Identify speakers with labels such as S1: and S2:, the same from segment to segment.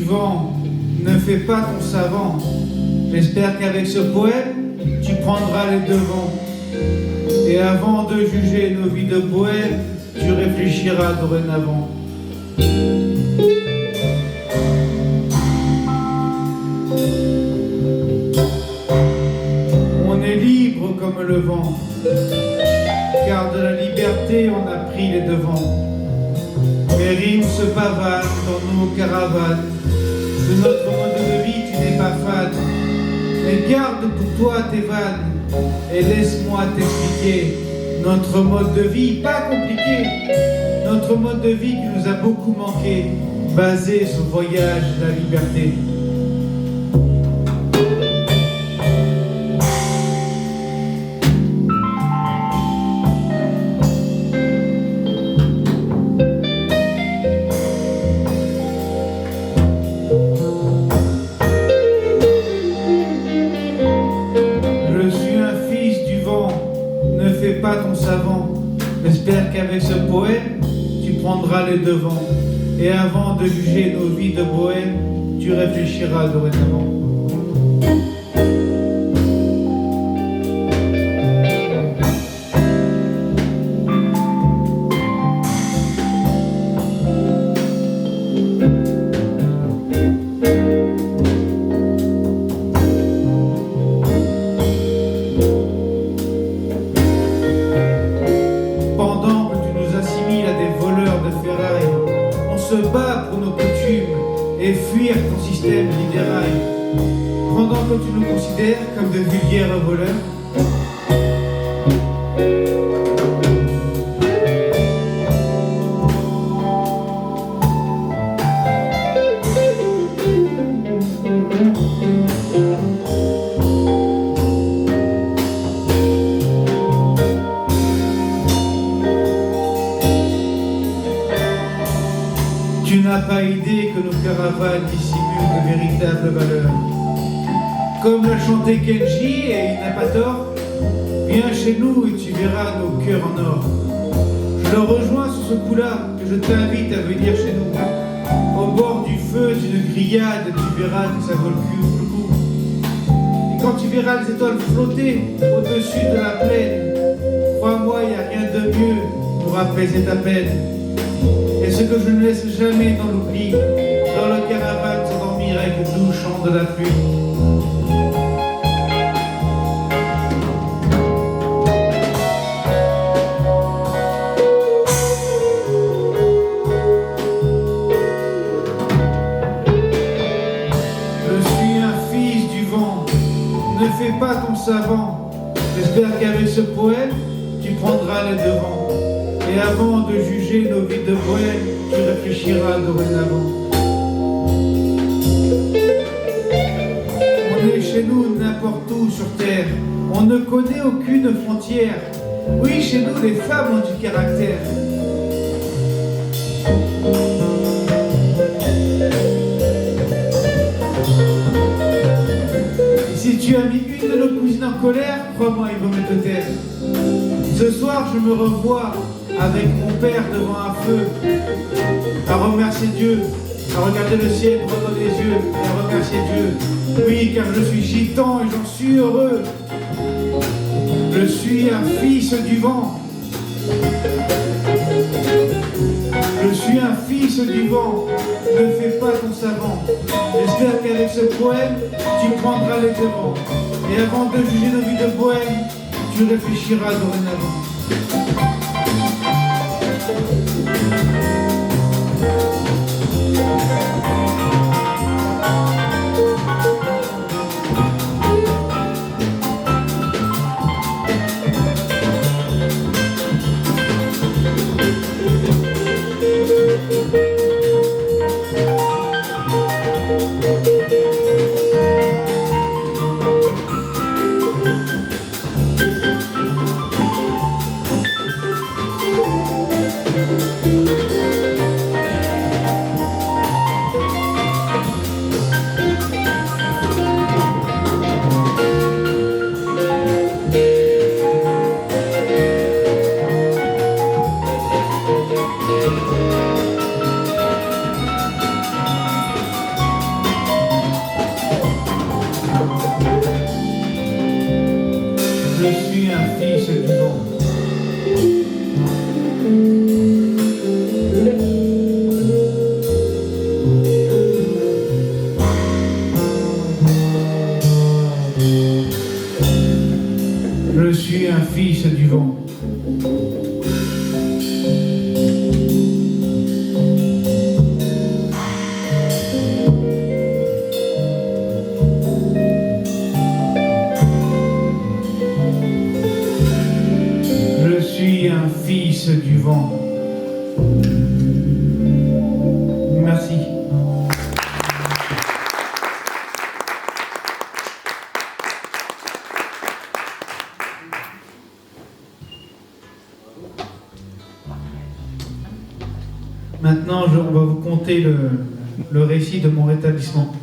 S1: vent, ne fais pas ton savant. J'espère qu'avec ce poème, tu prendras les devants. Et avant de juger nos vies de bohème, tu réfléchiras dorénavant. On est libre comme le vent, car de la liberté on a pris les devants. Les rimes se pavanent dans nos caravanes. De notre mode de vie tu n'es pas fan. Mais garde pour toi tes vannes et laisse-moi t'expliquer notre mode de vie pas compliqué. Notre mode de vie qui nous a beaucoup manqué, basé sur le voyage de la liberté. Pas ton savant, j'espère qu'avec ce poème, tu prendras les devants. Et avant de juger nos vies de bohème, tu réfléchiras dorénavant. Se bat pour nos coutumes et fuir ton système libéral. Pendant que tu nous considères comme de vulgaires voleurs, tu n'as pas idée que nos caravanes dissimulent de véritables valeurs. Comme l'a chanté Kenji, et il n'a pas tort, viens chez nous et tu verras nos cœurs en or. Je le rejoins sur ce coup-là, que je t'invite à venir chez nous. Au bord du feu d'une grillade, tu verras que ça vaut le coup. Et quand tu verras les étoiles flotter au-dessus de la plaine, crois-moi, il n'y a rien de mieux pour apaiser ta peine. Et ce que je ne laisse jamais dans l'oubli, dans la caravane s'endormir avec le doux chant de la pluie. Je suis un fils du vent, ne fais pas ton savant. J'espère qu'avec ce poème, tu prendras les devants. Et avant de juger nos vies de bohème, tu réfléchiras dorénavant. On est chez nous n'importe où sur terre, on ne connaît aucune frontière. Oui, chez nous, les femmes ont du caractère. Et si tu as mis une de nos cousines en colère, crois-moi, il vaut mieux te taire. Ce soir, je me revois avec mon père devant un feu, à remercier Dieu, à regarder le ciel droit dans les yeux, et à remercier Dieu. Oui, car je suis gitan et j'en suis heureux. Je suis un fils du vent. Je suis un fils du vent. Ne fais pas ton savant. J'espère qu'avec ce poème, tu prendras les devants. Et avant de juger nos vies de bohème, tu réfléchiras dorénavant. fils du vent. Je suis un fils du vent. Je suis un fils du vent. Merci. Maintenant, on va vous conter le récit de mon rétablissement.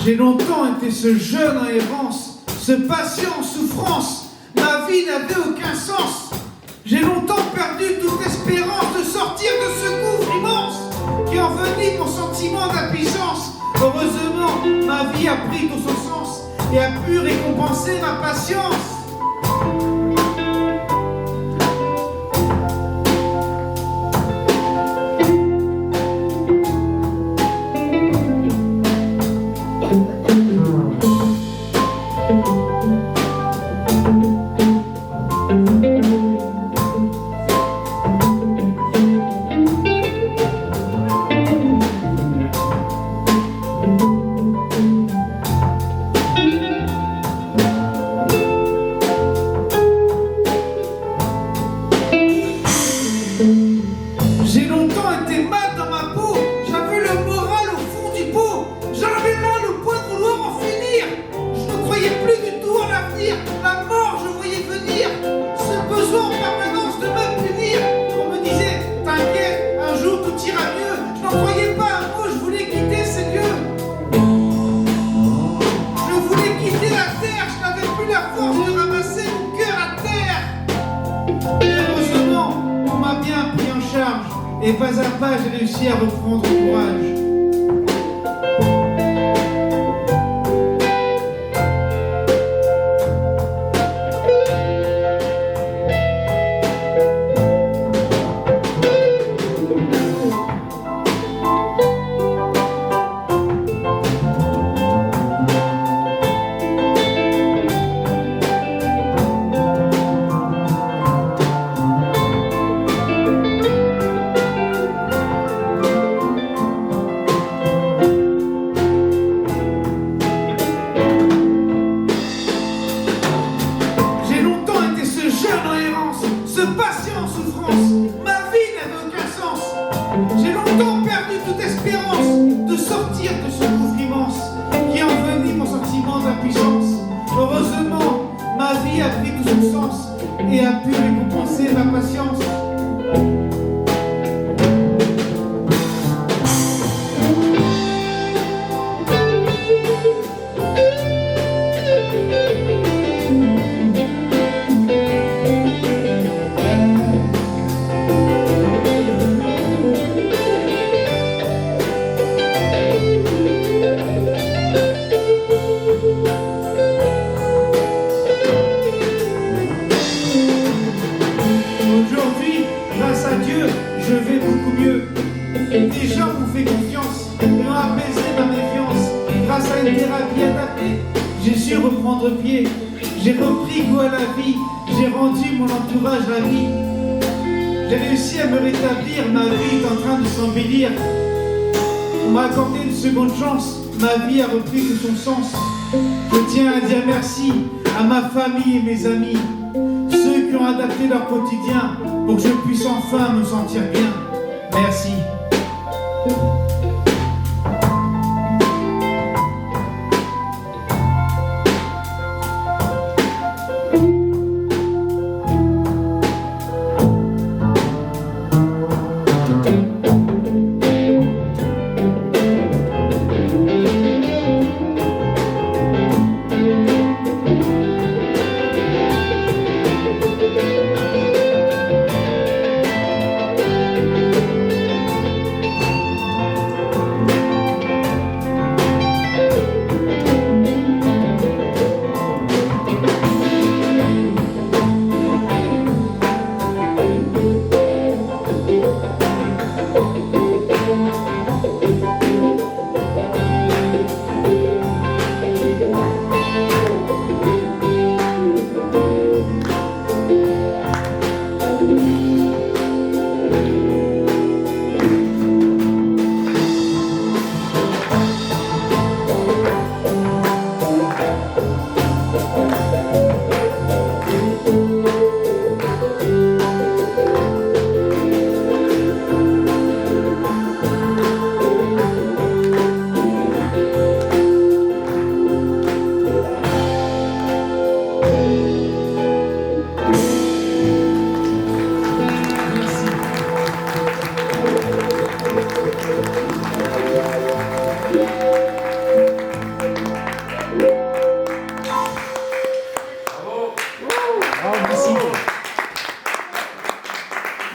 S1: J'ai longtemps été ce jeune en errance, ce patient en souffrance. Ma vie n'avait aucun sens. J'ai longtemps perdu toute espérance de sortir de ce gouffre immense qui envenime mon sentiment d'impuissance. Heureusement, ma vie a pris tout son sens et a pu récompenser ma patience. J'ai longtemps été mal dans ma peau, j'avais le moral au fond du pot, j'avais mal au point de vouloir en finir. Je ne croyais plus du tout en l'avenir, la mort je voyais venir, ce besoin en permanence de me punir. On me disait, t'inquiète, un jour tout ira mieux, je n'en croyais pas un mot, je voulais quitter ces lieux. Je voulais quitter la terre, je n'avais plus la force de ramasser mon cœur à terre. Heureusement, on m'a bien pris en charge. Et pas à pas, j'ai réussi à reprendre courage. Ce patient en souffrance, ma vie n'avait aucun sens. J'ai longtemps perdu toute espérance de sortir de ce gouffre immense qui envenime mon sentiment d'impuissance. Heureusement, ma vie a pris tout son sens et a pu récompenser ma patience. Aujourd'hui, grâce à Dieu, je vais beaucoup mieux. Des gens m'ont fait confiance et ont apaisé ma méfiance. Grâce à une thérapie adaptée, j'ai su reprendre pied. J'ai repris goût à la vie, j'ai rendu mon entourage ravi. J'ai réussi à me rétablir, ma vie est en train de s'embellir. On m'a accordé une seconde chance, ma vie a repris tout son sens. Je tiens à dire merci à ma famille et mes amis, ceux qui ont adapté leur quotidien pour que je puisse enfin me sentir bien. Merci.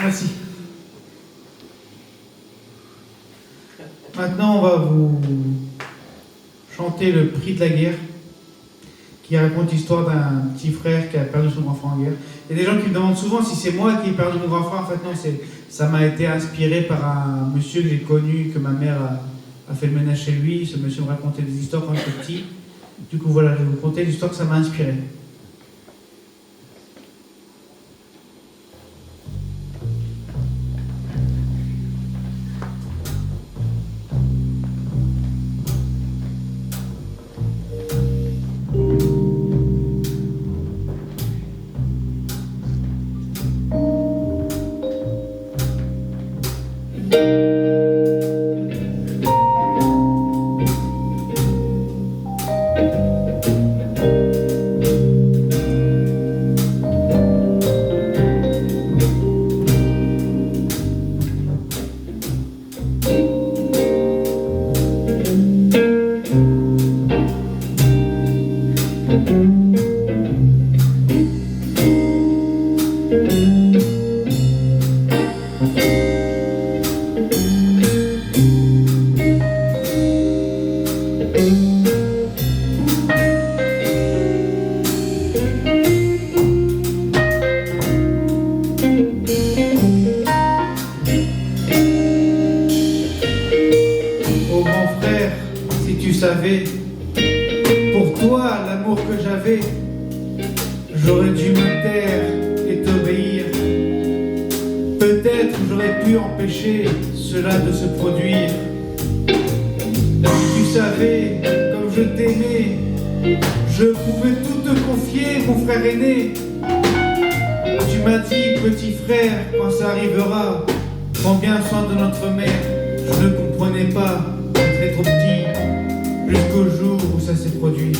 S1: Merci. Maintenant, on va vous chanter le Prix de la guerre, qui raconte l'histoire d'un petit frère qui a perdu son grand frère en guerre. Il y a des gens qui me demandent souvent si c'est moi qui ai perdu mon grand frère. En fait, non, ça m'a été inspiré par un monsieur que j'ai connu, que ma mère a fait le ménage chez lui. Ce monsieur me racontait des histoires quand j'étais petit. Du coup, voilà, je vais vous conter l'histoire que ça m'a inspiré. Pour toi, l'amour que j'avais, j'aurais dû me taire et t'obéir. Peut-être j'aurais pu empêcher cela de se produire. Si tu savais comme je t'aimais, je pouvais tout te confier, mon frère aîné. Tu m'as dit, petit frère, quand ça arrivera, prends bien soin de notre mère. Je ne comprenais pas, j'étais trop petit, jusqu'au jour où ça s'est produit.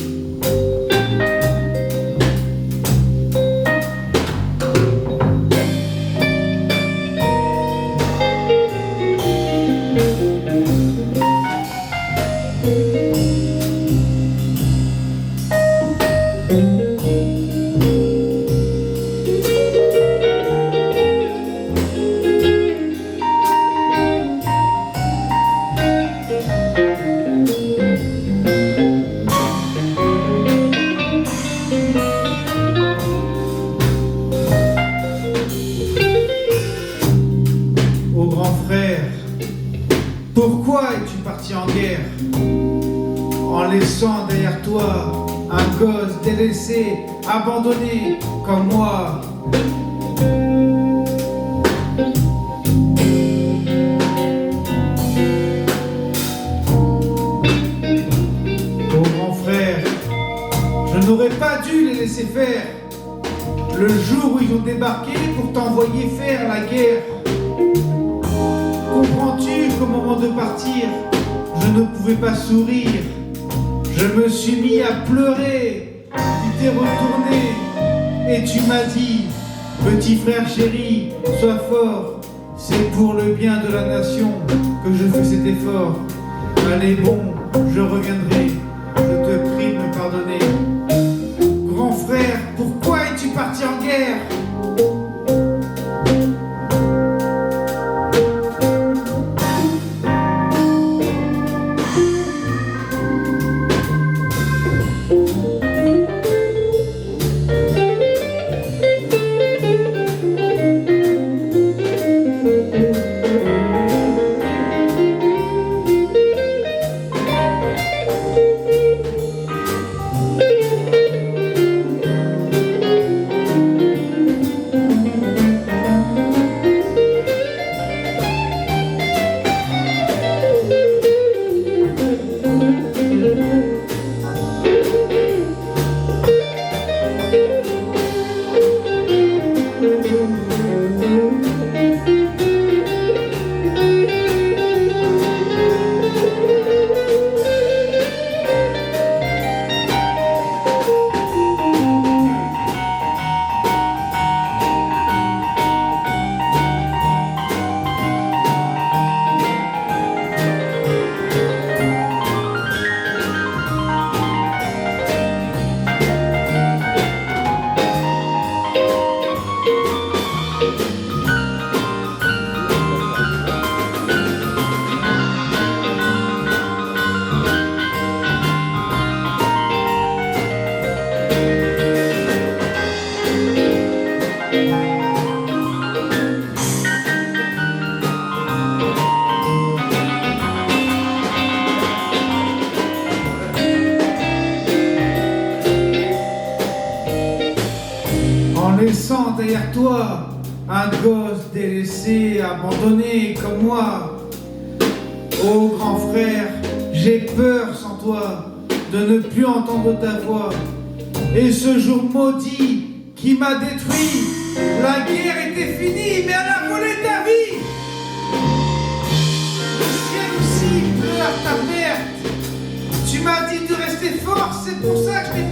S1: Pourquoi es-tu parti en guerre en laissant derrière toi un gosse délaissé, abandonné comme moi? Oh grand frère, Je n'aurais pas dû les laisser faire le jour où ils ont débarqué pour t'envoyer faire la guerre. Comprends-tu qu'au moment de partir, je ne pouvais pas sourire. Je me suis mis à pleurer. Tu t'es retourné et tu m'as dit: petit frère chéri, sois fort. C'est pour le bien de la nation que je fais cet effort. Allez bon, je reviendrai. Je te prie de me pardonner. Grand frère, pourquoi es-tu parti en guerre? En laissant derrière toi un gosse délaissé, abandonné comme moi. Oh grand frère, j'ai peur sans toi de ne plus entendre ta voix. Et ce jour maudit qui m'a détruit, la guerre était finie, mais elle a volé ta vie. Le ciel aussi pleure ta perte. Tu m'as dit de rester fort, c'est pour ça que je t'ai